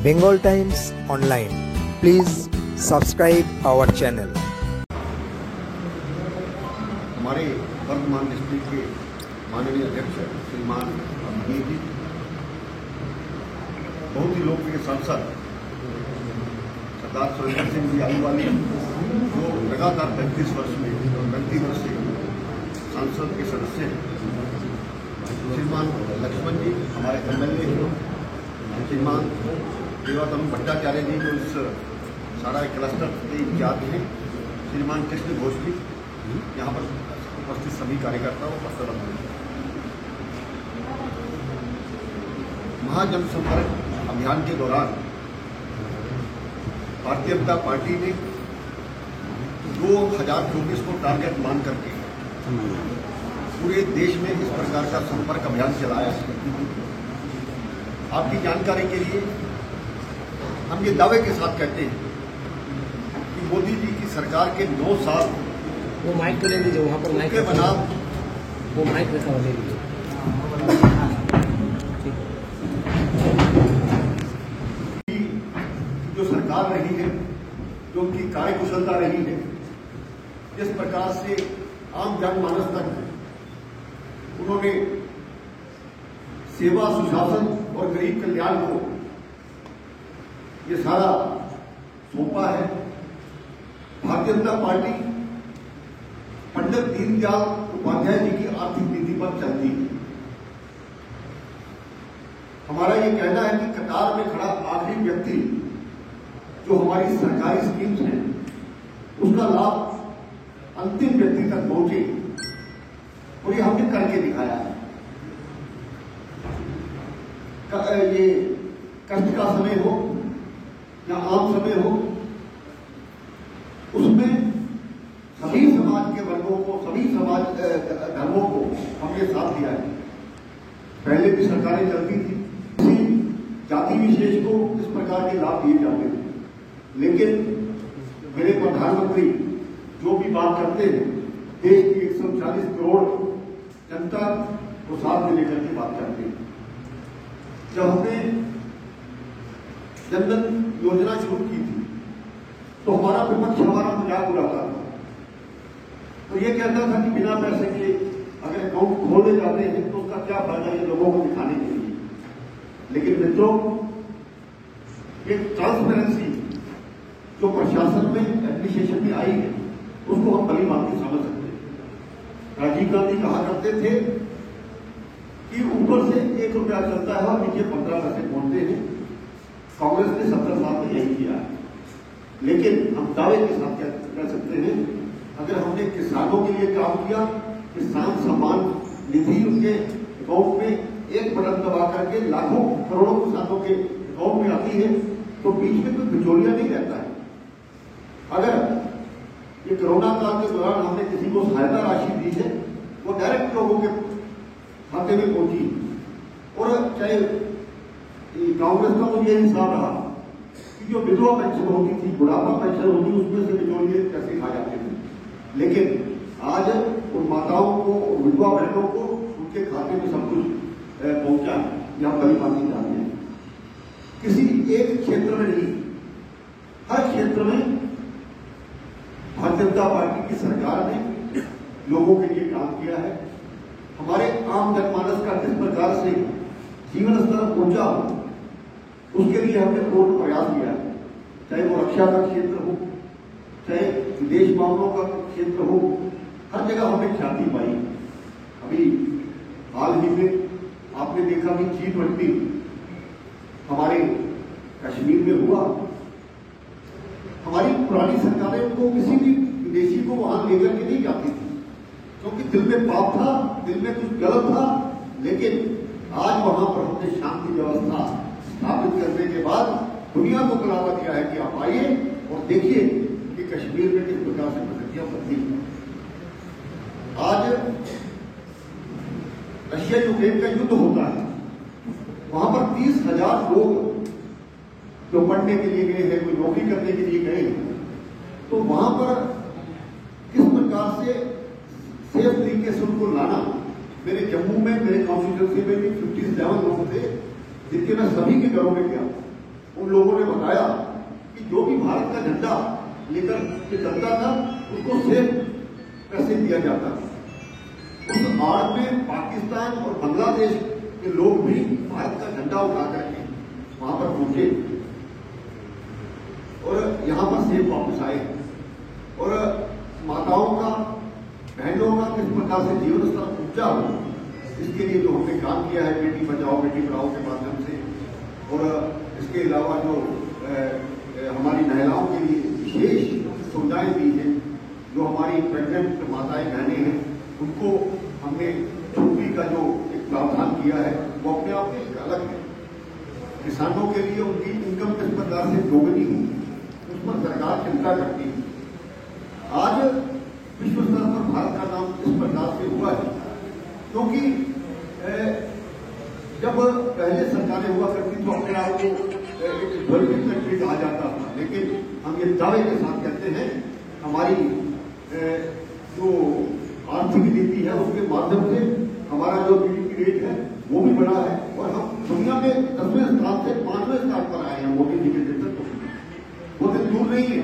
Bengal Times Online. Please subscribe our channel. हमारे वर्तमान district के माननीय अध्यक्ष श्रीमान अभिजीत जी, बहुत ही लोकप्रिय सांसद सरदार सुरेंद्र सिंह जी आलूवाली, जो लगातार 35 वर्ष से सांसद के सदस्य हैं, श्रीमान लक्ष्मण जी हमारे MLA, श्रीमान देवातम भट्टाचार्य जी जो इस सारा क्लस्टर के इंचार्ज हैं, श्रीमान कृष्ण घोष जी, यहाँ पर उपस्थित सभी कार्यकर्ताओं का सलाम। महाजनसंपर्क अभियान के दौरान भारतीय जनता पार्टी ने 2024 को टारगेट मान करके पूरे देश में इस प्रकार का संपर्क अभियान चलाया है। आपकी जानकारी के लिए हम ये दावे के साथ कहते हैं कि मोदी जी की सरकार के 9 साल, वो माइक तो ले लीजिए, वहाँ पर माइक के बनाम वो माइक रखा हुआ ले लीजिए। जो सरकार रही है, जो उनकी कार्यकुशलता रही है, जिस प्रकार से आम जनमानस तक उन्होंने सेवा, सुशासन और गरीब कल्याण को ये सारा सौंपा है। भारतीय जनता पार्टी पंडित दीनदयाल उपाध्याय जी की आर्थिक नीति पर चलती है। हमारा ये कहना है कि कतार में खड़ा आखिरी व्यक्ति जो हमारी सरकारी स्कीम्स हैं उसका लाभ अंतिम व्यक्ति तक पहुंचे, और ये हमने करके दिखाया है। ये कष्ट का समय हो या आम समय हो, उसमें सभी समाज के वर्गों को, सभी समाज धर्मों को हमने साथ दिया है। पहले भी सरकारें चलती थी, किसी जाति विशेष को इस प्रकार के लाभ दिए जाते थे, लेकिन मेरे प्रधानमंत्री जो भी बात करते हैं, देश की 140 करोड़ जनता को साथ में लेकर के बात करते हैं। जब हमने जनधन योजना शुरू की थी तो हमारा विपक्ष हमारा मजाक उड़ाता था, तो ये कहता था कि बिना पैसे के अगर अकाउंट खोले जाते हैं तो उसका क्या फायदा, ये लोगों को दिखाने के लिए। लेकिन मित्रों, ये ट्रांसपेरेंसी जो प्रशासन में, एडमिनिस्ट्रेशन में आई है, उसको हम भली भांति समझ सकते हैं। राजीव गांधी कहा करते थे कि ऊपर से 1 रुपया चलता है और नीचे 15 पैसे पहुंचते हैं। कांग्रेस ने 70 साल में यही किया है। लेकिन हम दावे के साथ कह सकते हैं, अगर हमने किसानों के लिए काम किया, किसान सम्मान निधि उनके अकाउंट में एक बटन दबा करके लाखों करोड़ों किसानों के अकाउंट में आती है, तो बीच में कोई बिचौलिया नहीं रहता है। अगर ये कोरोना काल के दौरान हमने किसी को सहायता राशि दी है, वो डायरेक्ट लोगों के खाते में पहुंची, और चाहे कांग्रेस का तो ये हिसाब रहा कि जो विधवा पेंशन होती थी, बुढ़ापा पेंशन होती, उसमें से बिचौलिए पैसे खा जाते थे। लेकिन आज उन माताओं को, विधवा बहनों को उनके खाते में सब कुछ पहुंचा, यह बड़ी बात जानते हैं। किसी एक क्षेत्र में नहीं, हर क्षेत्र में भारतीय जनता पार्टी की सरकार ने लोगों के लिए काम किया है। हमारे आम जनमानस का जिस प्रकार से जीवन स्तर ऊंचा हो, उसके लिए हमने पूर्ण प्रयास किया है। चाहे वो रक्षा का क्षेत्र हो, चाहे विदेश मामलों का क्षेत्र हो, हर जगह हमने ख्याति पाई। अभी हाल ही में आपने देखा कि G20 हमारे कश्मीर में हुआ। हमारी पुरानी सरकारें उनको किसी भी विदेशी को वहां लेकर के नहीं जाती थी, क्योंकि दिल में पाप था, दिल में कुछ गलत था। लेकिन आज वहां पर हमने शांति व्यवस्था स्थापित करने के बाद दुनिया को बुलावा दिया है कि आप आइए और देखिए कि कश्मीर में किस प्रकार से प्रगतियां बदली। आज रशिया यूक्रेन का युद्ध होता है, वहां पर 30,000 लोग जो पढ़ने के लिए गए हैं, कोई नौकरी करने के लिए गए हैं, तो वहां पर किस प्रकार से सेफ तरीके से उनको लाना। मेरे जम्मू में, मेरे कॉन्स्टिट्यूंसी में भी 57 लोग थे, जिनके मैं सभी के घरों में गया। उन लोगों ने बताया कि जो भी भारत का झंडा लेकर के चलता था उसको सेफ पैसे दिया जाता था। उस आड़ में पाकिस्तान और बांग्लादेश के लोग भी भारत का झंडा उठा करके वहां पर पहुंचे और यहां पर सेफ वापस आए और माताओं का, बहनों का किस प्रकार से जीवन स्तर ऊंचा हो, इसके लिए जो हमने काम किया है बेटी बचाओ बेटी पढ़ाओ के माध्यम से, और इसके अलावा जो हमारी महिलाओं के लिए विशेष सुविधाएं दी हैं, जो हमारी प्रेग्नेंट माताएं बहनें हैं उनको हमने छुट्टी का जो एक प्रावधान किया है वो अपने आप में एक अलग है। किसानों के लिए उनकी इनकम किस प्रकार से दोगुनी हो उस पर सरकार चिंता करती है। आज विश्व स्तर पर भारत का नाम इस प्रकार से हुआ है क्योंकि जब पहले सरकारें हुआ करती तो अपने आप को एक डेवलपिंग कंट्री कहा जाता था, लेकिन हम ये दावे के साथ कहते हैं हमारी जो आर्थिक नीति है उसके माध्यम से हमारा जो जीडीपी रेट है वो भी बढ़ा है और हम दुनिया में 10वें स्थान से 5वें स्थान पर आए हैं मोदी जी के नेतृत्व। वो दिन दूर नहीं है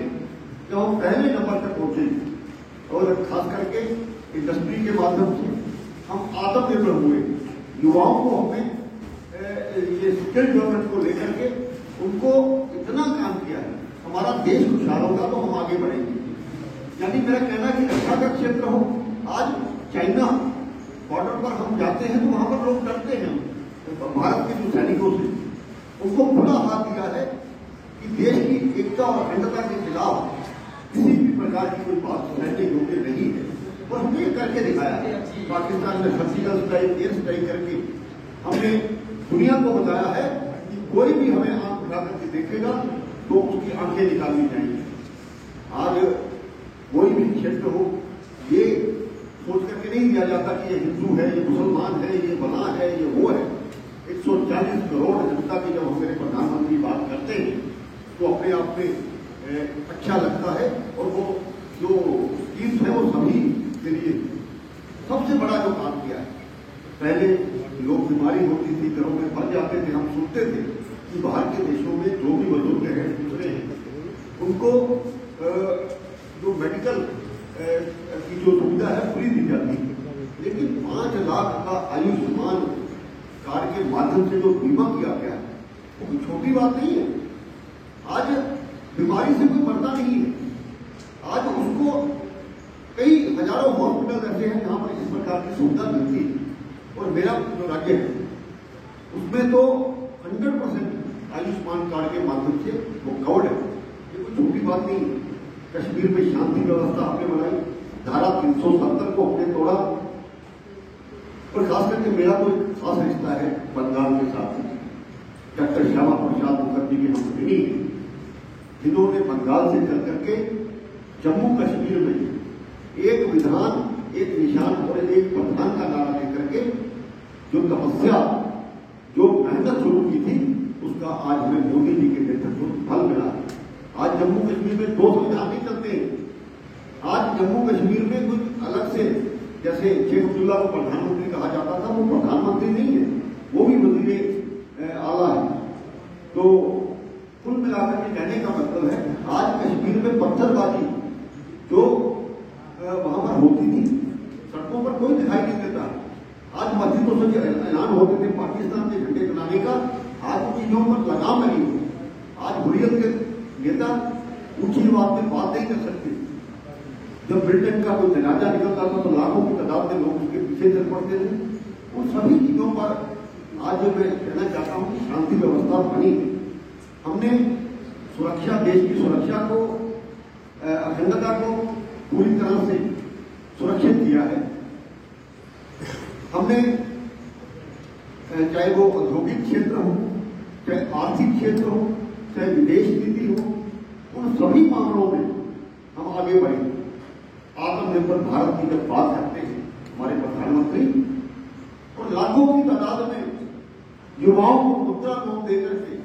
जब हम पहले नंबर तक पहुंचे और खास करके इंडस्ट्री के माध्यम से हम आत्मनिर्भर हुए। युवाओं को हमने ये स्किल डेवलपमेंट को लेकर के उनको इतना काम किया है, हमारा देश खुशहाल होगा तो हम आगे बढ़ेंगे। यानी मेरा कहना है कि रक्षा का क्षेत्र हो, आज चाइना बॉर्डर पर हम जाते हैं तो वहां पर लोग डरते हैं भारत के जो सैनिकों से, उनको खुला हाथ दिया है कि देश की एकता और अखंडता के खिलाफ किसी भी प्रकार की कोई बात सहने योग्य नहीं है और हमने करके दिखाया है। पाकिस्तान में सर्जिकल स्ट्राइक, एयर स्ट्राइक करके हमने दुनिया को बताया है कि कोई भी हमें आंख उठा करके देखेगा तो उसकी आंखें निकालनी चाहिए। आज कोई भी क्षेत्र हो ये सोच करके नहीं दिया जाता कि ये हिंदू है, ये मुसलमान है, ये बना है, ये वो है। 140 करोड़ जनता की जब हमारे प्रधानमंत्री बात करते हैं तो अपने आप में अच्छा लगता है और वो जो स्कीम्स है वो सभी के लिए सबसे बड़ा जो काम किया है। पहले लोग बीमारी होती थी, घरों में मर जाते थे, हम सुनते थे कि बाहर के देशों में जो भी बुजुर्ग हैं दूसरे हैं उनको जो मेडिकल की जो सुविधा है फ्री दी जाती है, लेकिन 5 लाख का आयुष्मान कार्ड के माध्यम से जो बीमा किया गया है वो कोई छोटी बात नहीं है। आज बीमारी से कोई मरता नहीं है, आज उसको कई हजारों हॉस्पिटल ऐसे हैं जहां पर इस प्रकार की सुविधा मिलती है। और मेरा जो राज्य है उसमें तो 100% आयुष्मान कार्ड के माध्यम से वो कवर्ड है, ये कोई छोटी बात नहीं है। कश्मीर में शांति व्यवस्था हमने बनाई, धारा 370 को हमने तोड़ा और खास करके मेरा तो एक खास रिश्ता है बंगाल के साथ। डॉक्टर श्यामा प्रसाद मुखर्जी की हम ऋणी हैं जिन्होंने बंगाल से चल करके जम्मू कश्मीर में एक विधान, एक निशान और एक प्रधान का नारा लेकर के जो तपस्या, जो मेहनत शुरू की थी उसका आज हमें मोदी जी के नेतृत्व में फल मिला। आज जम्मू कश्मीर में 2 संविधान नहीं चलते हैं। आज जम्मू कश्मीर में कुछ अलग से, जैसे शेख अब्दुल्ला को प्रधानमंत्री कहा जाता था, वो प्रधानमंत्री नहीं है, वो भी वजीर आला है। तो कुल मिलाकर के कहने का मतलब है आज कश्मीर में पत्थरबाजी जो वहां पर होती थी सड़कों पर कोई दिखाई नहीं देता। आज मस्जिदों से ऐलान होते थे पाकिस्तान के झंडे बनाने का, आज उन चीजों पर लगाम नहीं हुई। आज हुर्रियत के नेता ऊंची आवाज में बात नहीं कर सकते। जब ब्रिटेन का कोई जनाजा निकलता था तो लाखों की तादाद में लोग उसके पीछे चल पड़ते थे। उन सभी चीजों पर आज मैं कहना चाहता हूं कि शांति व्यवस्था बनी। हमने सुरक्षा, देश की सुरक्षा को, अखंडता को पूरी तरह से सुरक्षित किया है। हमने चाहे वो औद्योगिक क्षेत्र हो, चाहे आर्थिक क्षेत्र हो, चाहे विदेश नीति हो, उन सभी मामलों में हम आगे बढ़े। आत्मनिर्भर भारत की जब बात करते हैं हमारे प्रधानमंत्री, और लाखों की तादाद में युवाओं को मुद्रा लोन देकर के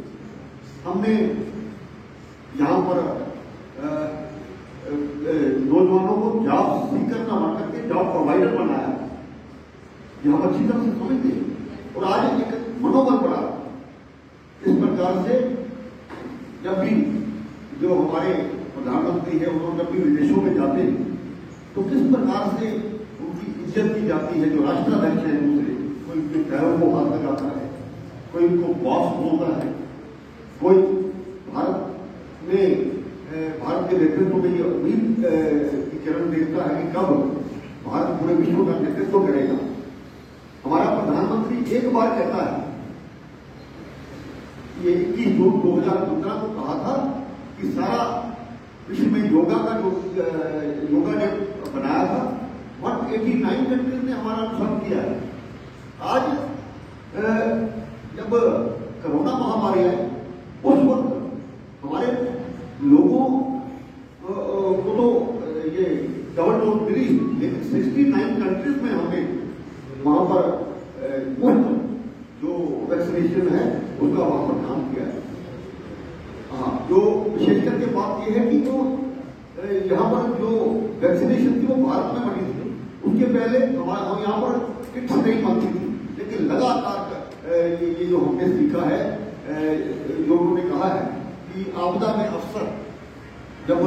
हमने यहां पर नौजवानों को जॉब सीकर न बन करके जॉब प्रोवाइडर बनाया। यह हम अच्छी तरह से समझते हैं और आज एक मनोबल बढ़ा। इस प्रकार से प्रधानमंत्री है, उन्होंने जब भी विदेशों में जाते हैं तो किस प्रकार से उनकी इज्जत की जाती है। जो राष्ट्राध्यक्ष है दूसरे, कोई उनके पैरों को हाथ लगाता है, कोई उनको बॉस बोलता है, कोई भारत के नेतृत्व में ये उम्मीद की किरण देखता है कि कब भारत पूरे विश्व का नेतृत्व करेगा। हमारा प्रधानमंत्री एक बार कहता है, ये 21 जून 2015 को कहा था कि सारा विश्व में योगा ने बनाया था। 189 कंट्रीज ने हमारा अनुसरण किया है। आज जब कोरोना महामारी है उस वक्त हमारे लोगों को तो ये डबल डोज मिली, लेकिन 69 कंट्रीज में हमने वहां पर मुफ्त जो वैक्सीनेशन है उसका वहां पर काम किया है। हाँ, जो विशेष करके बात यह है कि जो यहाँ पर जो वैक्सीनेशन थी वो भारत में बनी थी। उसके पहले हम यहाँ पर किट्स नहीं बनती थी, लेकिन लगातार ये जो हमने सीखा है, लोगों ने कहा है कि आपदा में अवसर जब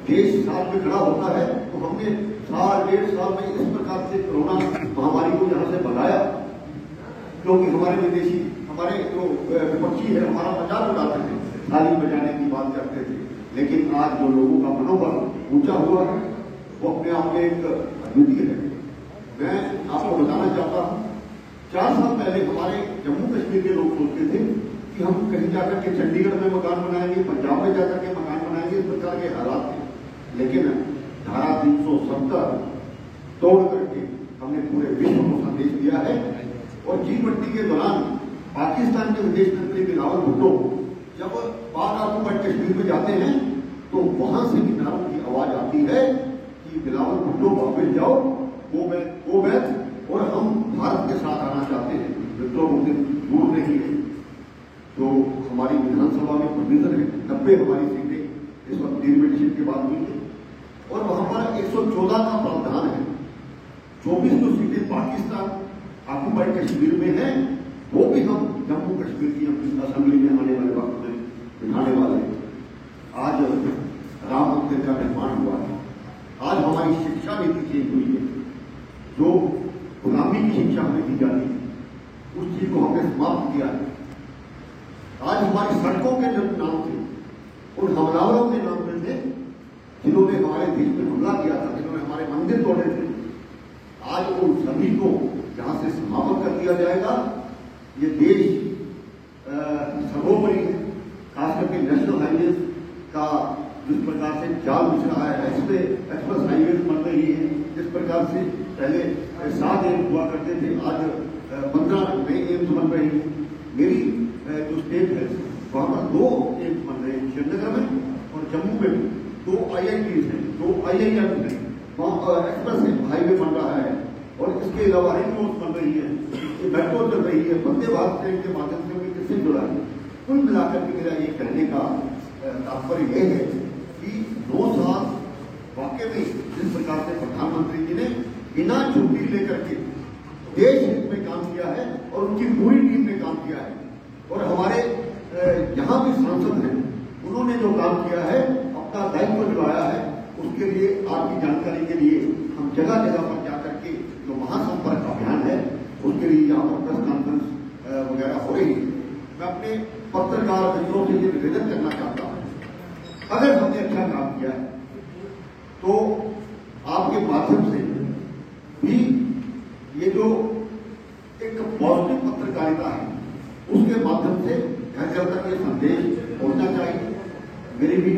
देश साथ में खड़ा होता है तो हमने साल 1.5 साल में इस प्रकार से कोरोना महामारी को यहाँ से भगाया, क्योंकि हमारे जो विपक्षी है हमारा मजाक उड़ाते थे, थाली बजाने की बात करते थे। लेकिन आज जो लोगों का मनोबल ऊंचा हुआ है वो अपने आप में एक अद्वितीय है। मैं आपको बताना चाहता हूँ, 4 साल पहले हमारे जम्मू कश्मीर के लोग सोचते थे कि हम कहीं जाकर के चंडीगढ़ में मकान बनाएंगे, पंजाब में जाकर के मकान बनाएंगे, इस प्रकार के हालात थे। लेकिन धारा 370 तोड़ करके हमने पूरे विश्व को संदेश दिया है। और G20 के दौरान पाकिस्तान के विदेश मंत्री बिलावल भुट्टो जब पाक ऑक्युपाइड कश्मीर में जाते हैं तो वहां से किनारों की आवाज आती है कि बिलावल भुट्टो वापस जाओ, गो बैक, और हम भारत के साथ आना चाहते हैं। मित्रों, वो दिन दूर नहीं है। तो हमारी विधानसभा में प्रोविजन है, 90 हमारी सीटें इस वक्त डिलिमिटेशन के बाद हुई है और वहां पर 114 का प्रावधान है। 24 जो सीटें पाकिस्तान ऑक्युपाइड कश्मीर में है वो भी हम जम्मू कश्मीर की असेंबली में आने वाले वक्त में बिठाने वाले हैं। आज राम मंदिर का निर्माण हुआ है। आज हमारी शिक्षा नीति चेंज हुई है। जो गुलामी की शिक्षा हमें दी जाती थी उस चीज को हमने समाप्त किया है। आज हमारी सड़कों के जो नाम थे उन हमलावरों के नाम में थे जिन्होंने हमारे देश में हमला किया था, जिन्होंने हमारे मंदिर तोड़े थे। आज उन सभी को यहां से समाप्त कर दिया जाएगा। ये देश सर्वोपरि है, खास करके नेशनल हाईवे का जिस प्रकार से जाल बिछ रहा है, एक्सप्रेस हाईवे बन रही है, जिस प्रकार से पहले 7 एम्स हुआ करते थे, आज 15 नए एम्स बन रहे हैं। मेरी जो स्टेट है वहां पर 2 एम्स बन रहे हैं, श्रीनगर में और जम्मू में 2 IITs हैं, 2 IIMs हैं। वहां एक्सप्रेस हाईवे बन रहा है और इसके अलावा रिंग रोड बन रही है, मेट्रो चल रही है, वंदे भारत ट्रेन के माध्यम से हमें किससे जुड़ा है। कुल मिलाकर के मेरा ये कहने का तात्पर्य यह है कि 9 साल वाकई में जिस प्रकार से प्रधानमंत्री जी ने बिना छुट्टी लेकर के देश हित में काम किया है और उनकी पूरी टीम ने काम किया है। और हमारे यहाँ भी सांसद हैं, उन्होंने जो काम किया है, अपना दायित्व निभाया है, उसके लिए आपकी जानकारी के लिए हम जगह जगह पर जाकर के जो महासंपर्क अभियान है उसके लिए यहाँ पर प्रेस कॉन्फ्रेंस वगैरह हो रही है। मैं अपने पत्रकार मित्रों से ये निवेदन करना चाहता हूँ, अगर हमने अच्छा काम किया है तो आपके माध्यम से भी ये जो एक पॉजिटिव पत्रकारिता है उसके माध्यम से घर घर तक ये संदेश पहुंचना चाहिए। मेरी भी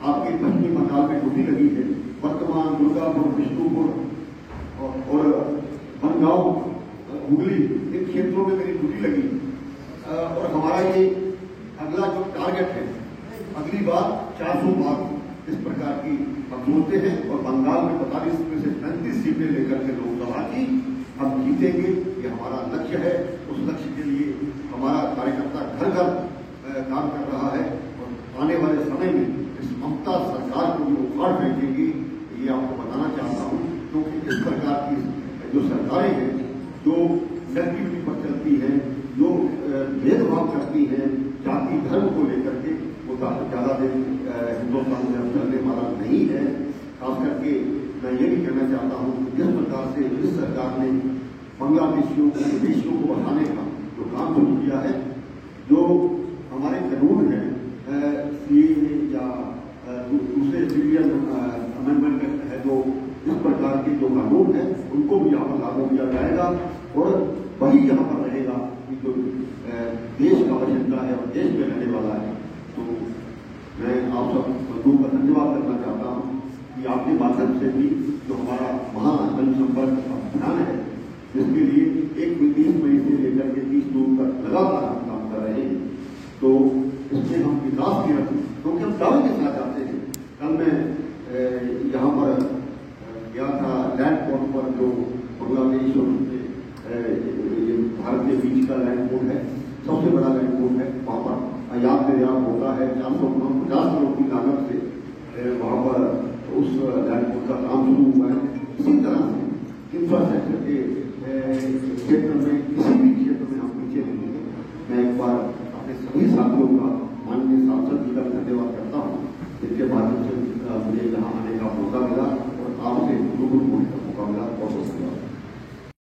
आपके पश्चिमी बंगाल में ड्यूटी लगी है, वर्तमान दुर्गापुर, विष्णुपुर और बनगांव, हुगली, इन क्षेत्रों में मेरी ड्यूटी लगी। और हमारा ये अगला जो टारगेट है, अगली बार 400 बार इस प्रकार की हम सोचते हैं और बंगाल में 45 में से 35 सीटें लेकर के लोकसभा की हम जीतेंगे, ये हमारा लक्ष्य है। उस लक्ष्य के लिए हमारा कार्यकर्ता घर घर काम कर रहा है और आने वाले समय में इस ममता सरकार को जो उखाड़ फेंकेंगे ये आपको बताना चाहता हूँ, क्योंकि इस प्रकार की जो सरकारें हैं जो नेगेटिविटी पर चलती हैं, जो भेदभाव करती हैं जाति धर्म को लेकर के, वो ज्यादा दिन हिंदुस्तान में चलने वाला नहीं खास करके मैं ये भी कहना चाहता हूँ कि जिस प्रकार से इस सरकार ने बांग्लादेशियों को विदेशियों को बढ़ाने का जो काम शुरू किया है, जो हमारे कानून है सीए या दूसरे सिविलियन अमेंडमेंट है, जो इस प्रकार के जो कानून है उनको भी यहाँ पर लागू किया जाएगा और वही यहाँ पर रहेगा कि जो देश का बाशिंदा है और देश में रहने वाला है। तो मैं आप सब बंधुओं का धन्यवाद करना चाहता हूँ कि आपके माध्यम से भी जो हमारा महाजनसंपर्क अभियान है, जिसके लिए 31 मई से लेकर के 30 जून तक लगातार हम काम कर रहे हैं, तो इसमें हम विकास की रखें, क्योंकि हम दावे के साथ आते हैं। कल मैं यहाँ पर गया था लैंड पोर्ट पर, जो बांग्लादेश और भारत के बीच का लैंड पोर्ट है, सबसे बड़ा लैंड पोर्ट है। वहाँ पर आयात निर्यात होता है। 450 करोड़ की लागत से वहाँ पर उस लैंड पोर्ट का काम शुरू हुआ है। इसी तरह से इंफ्रास्ट्रक्चर के क्षेत्र में किसी